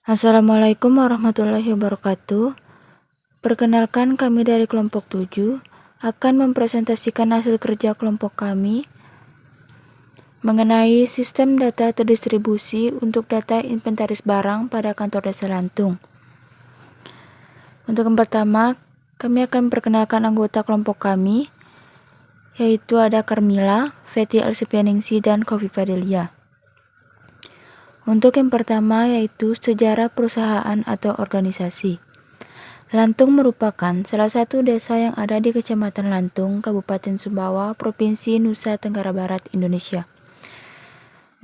Assalamualaikum warahmatullahi wabarakatuh. Perkenalkan, kami dari kelompok 7 akan mempresentasikan hasil kerja kelompok kami mengenai sistem data terdistribusi untuk data inventaris barang pada kantor desa Lantung. Untuk yang pertama, kami akan memperkenalkan anggota kelompok kami, yaitu ada Carmila, Feti Alsipianingsi, dan Khofifa Delia. Untuk yang pertama yaitu sejarah perusahaan atau organisasi. Lantung merupakan salah satu desa yang ada di Kecamatan Lantung, Kabupaten Sumbawa, Provinsi Nusa Tenggara Barat, Indonesia.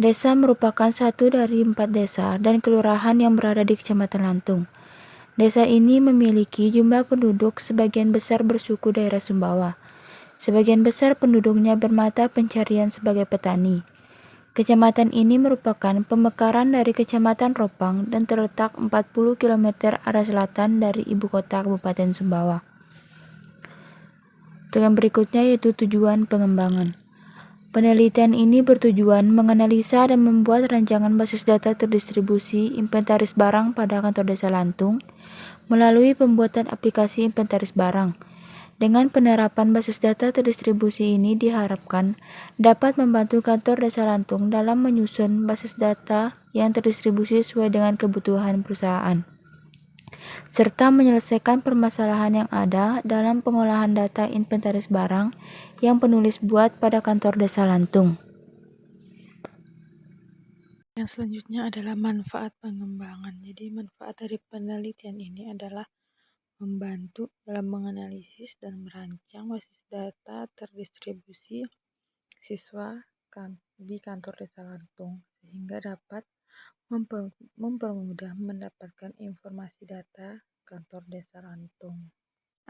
Desa merupakan satu dari 4 desa dan kelurahan yang berada di Kecamatan Lantung. Desa ini memiliki jumlah penduduk sebagian besar bersuku daerah Sumbawa. Sebagian besar penduduknya bermata pencarian sebagai petani. Kecamatan ini merupakan pemekaran dari Kecamatan Ropang dan terletak 40 km arah selatan dari ibu kota Kabupaten Sumbawa. Untuk yang berikutnya yaitu tujuan pengembangan. Penelitian ini bertujuan menganalisa dan membuat rancangan basis data terdistribusi inventaris barang pada kantor desa Lantung melalui pembuatan aplikasi inventaris barang. Dengan penerapan basis data terdistribusi ini diharapkan dapat membantu kantor desa Lantung dalam menyusun basis data yang terdistribusi sesuai dengan kebutuhan perusahaan, serta menyelesaikan permasalahan yang ada dalam pengolahan data inventaris barang yang penulis buat pada kantor desa Lantung. Yang selanjutnya adalah manfaat pengembangan. Jadi manfaat dari penelitian ini adalah membantu dalam menganalisis dan merancang basis data terdistribusi siswa di kantor desa Lantung sehingga dapat mempermudah mendapatkan informasi data kantor desa Lantung.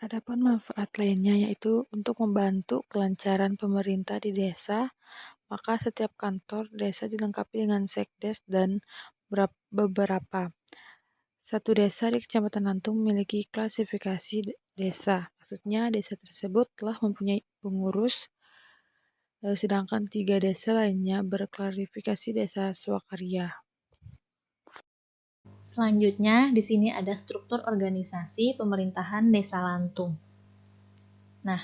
Adapun manfaat lainnya yaitu untuk membantu kelancaran pemerintah di desa, maka setiap kantor desa dilengkapi dengan sekdes dan beberapa. Satu desa di Kecamatan Lantung memiliki klasifikasi desa. Maksudnya desa tersebut telah mempunyai pengurus, sedangkan 3 desa lainnya berklasifikasi desa swakarya. Selanjutnya, di sini ada struktur organisasi pemerintahan Desa Lantung. Nah,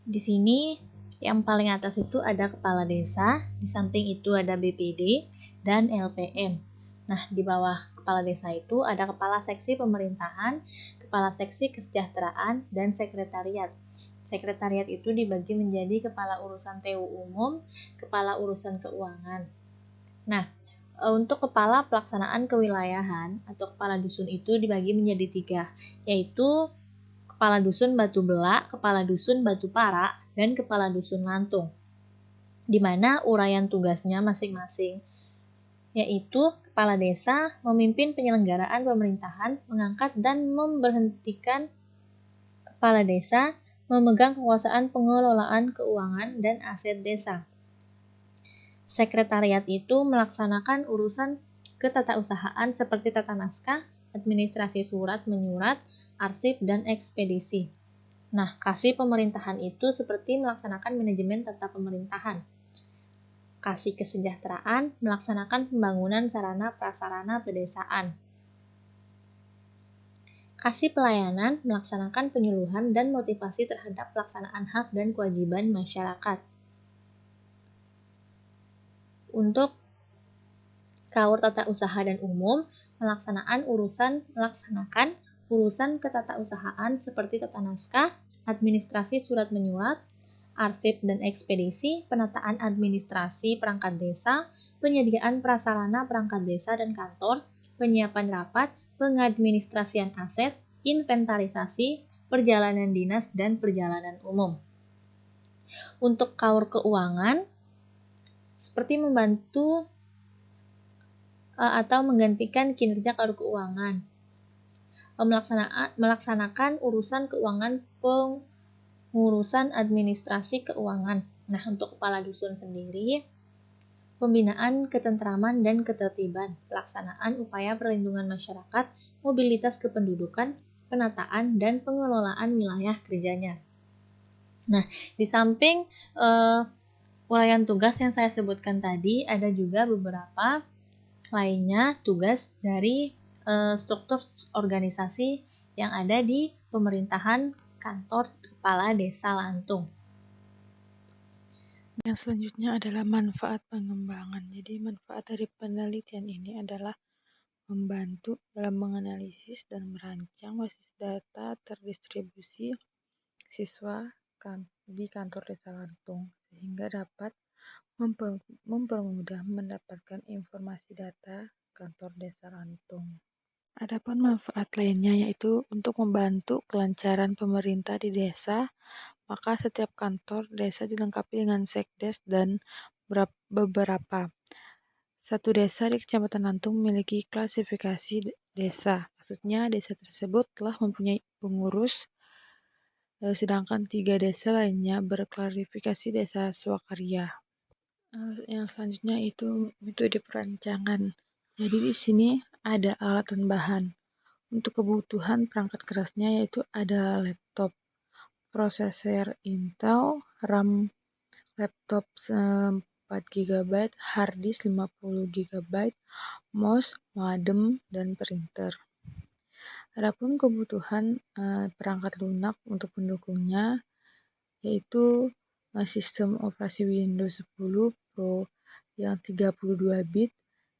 di sini yang paling atas itu ada kepala desa, di samping itu ada BPD dan LPM. Nah, di bawah kepala desa itu ada kepala seksi pemerintahan, kepala seksi kesejahteraan, dan sekretariat. Sekretariat itu dibagi menjadi kepala urusan TU umum, kepala urusan keuangan. Nah, untuk kepala pelaksanaan kewilayahan atau kepala dusun itu dibagi menjadi 3, yaitu kepala dusun Batu Belak, kepala dusun Batu Para, dan kepala dusun Lantung, di mana uraian tugasnya masing-masing, yaitu kepala desa memimpin penyelenggaraan pemerintahan, mengangkat dan memberhentikan kepala desa, memegang kekuasaan pengelolaan keuangan dan aset desa. Sekretariat itu melaksanakan urusan ketatausahaan seperti tata naskah, administrasi surat menyurat, arsip, dan ekspedisi. Nah, kasih pemerintahan itu seperti melaksanakan manajemen tata pemerintahan. Kasih kesejahteraan melaksanakan pembangunan sarana prasarana pedesaan. Kasih pelayanan melaksanakan penyuluhan dan motivasi terhadap pelaksanaan hak dan kewajiban masyarakat. Untuk Kaur Tata Usaha dan Umum melaksanakan urusan ketatausahaan seperti tata naskah, administrasi surat menyurat, arsip dan ekspedisi, penataan administrasi perangkat desa, penyediaan prasarana perangkat desa dan kantor, penyiapan rapat, pengadministrasian aset, inventarisasi, perjalanan dinas dan perjalanan umum. Untuk Kaur Keuangan seperti membantu atau menggantikan kinerja Kaur Keuangan, melaksanakan urusan keuangan, pengurusan administrasi keuangan. Nah, untuk kepala dusun sendiri, pembinaan ketentraman dan ketertiban, pelaksanaan upaya perlindungan masyarakat, mobilitas kependudukan, penataan dan pengelolaan wilayah kerjanya. Nah, di samping uraian tugas yang saya sebutkan tadi, ada juga beberapa lainnya tugas dari struktur organisasi yang ada di pemerintahan kantor kepala desa Lantung. Yang selanjutnya adalah manfaat pengembangan. Jadi manfaat dari penelitian ini adalah membantu dalam menganalisis dan merancang basis data terdistribusi siswa di kantor desa Lantung sehingga dapat mempermudah mendapatkan informasi data kantor desa Lantung. Adapun manfaat lainnya yaitu untuk membantu kelancaran pemerintah di desa, maka setiap kantor desa dilengkapi dengan sekdes dan beberapa. Satu desa di Kecamatan Lantung memiliki klasifikasi desa. Maksudnya desa tersebut telah mempunyai pengurus, sedangkan 3 desa lainnya berklarifikasi desa swakarya. Yang selanjutnya itu metode perancangan. Jadi di sini ada alat dan bahan. Untuk kebutuhan perangkat kerasnya yaitu ada laptop, prosesor Intel, RAM laptop 4 GB, hard disk 50 GB, mouse, modem, dan printer. Adapun kebutuhan perangkat lunak untuk pendukungnya yaitu sistem operasi Windows 10 Pro yang 32 bit,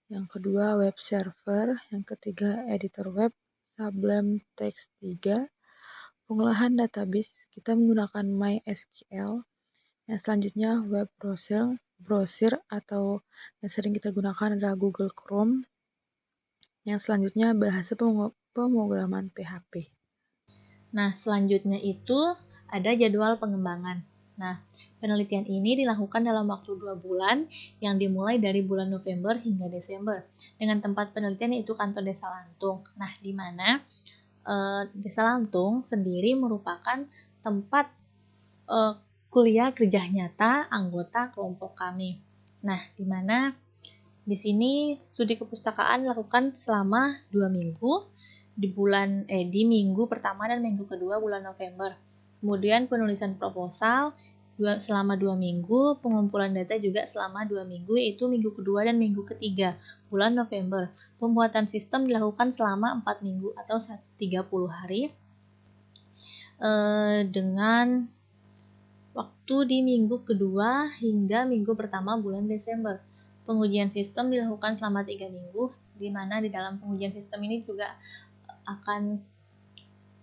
yang kedua web server, yang ketiga editor web, Sublime Text 3, pengolahan database kita menggunakan MySQL, yang selanjutnya web browser atau yang sering kita gunakan adalah Google Chrome, yang selanjutnya bahasa pemrograman PHP. Nah, selanjutnya itu ada jadwal pengembangan. Nah, penelitian ini dilakukan dalam waktu 2 bulan yang dimulai dari bulan November hingga Desember dengan tempat penelitian yaitu kantor desa Lantung. Nah, di mana desa Lantung sendiri merupakan tempat kuliah kerja nyata anggota kelompok kami. Nah, di mana di sini studi kepustakaan dilakukan selama 2 minggu di minggu pertama dan minggu kedua bulan November. Kemudian penulisan proposal selama 2 minggu, pengumpulan data juga selama 2 minggu, yaitu minggu kedua dan minggu ketiga bulan November. Pembuatan sistem dilakukan selama 4 minggu atau 30 hari dengan waktu di minggu kedua hingga minggu pertama bulan Desember. Pengujian sistem dilakukan selama 3 minggu, di mana di dalam pengujian sistem ini juga akan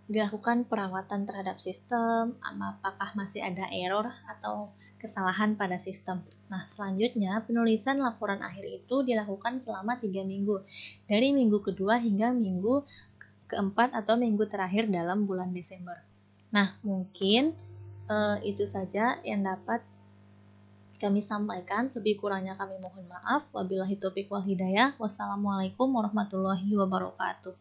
dilakukan perawatan terhadap sistem, apakah masih ada error atau kesalahan pada sistem. Nah, selanjutnya penulisan laporan akhir itu dilakukan selama 3 minggu, dari minggu kedua hingga minggu keempat atau minggu terakhir dalam bulan Desember. Nah, mungkin itu saja yang dapat kami sampaikan. Lebih kurangnya kami mohon maaf. Wabillahi taufiq wal hidayah. Wassalamualaikum warahmatullahi wabarakatuh.